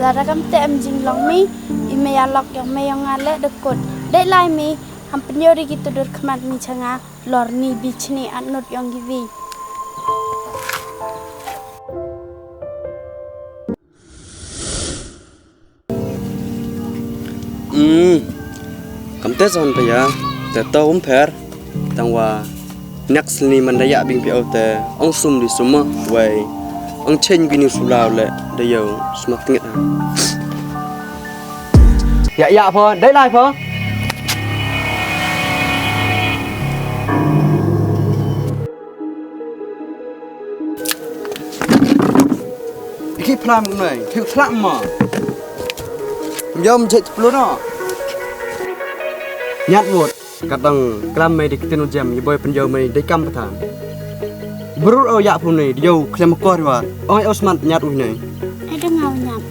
Lara kam te am jing long mi ime alok yang me yang ale dekut. Dek lai mi ham penyori gitu dur kemat mi canga lor ni bichni anut yang givi. Kam te son pa ya te to per tangwa next ni mandaya bing pi te ong sum di suma wai ong chen bini sulao le de yo smak ngit ya pho dai lai pho iki plam ngai thiu thlam ma yom che plu no nhát vụt cắt đằng clam mày đi cái tên jam như boy penjau mày đi cam pathan bro oh ya pun này dâu klem kor wa oi osman nhát uy này Ada ngau nyap.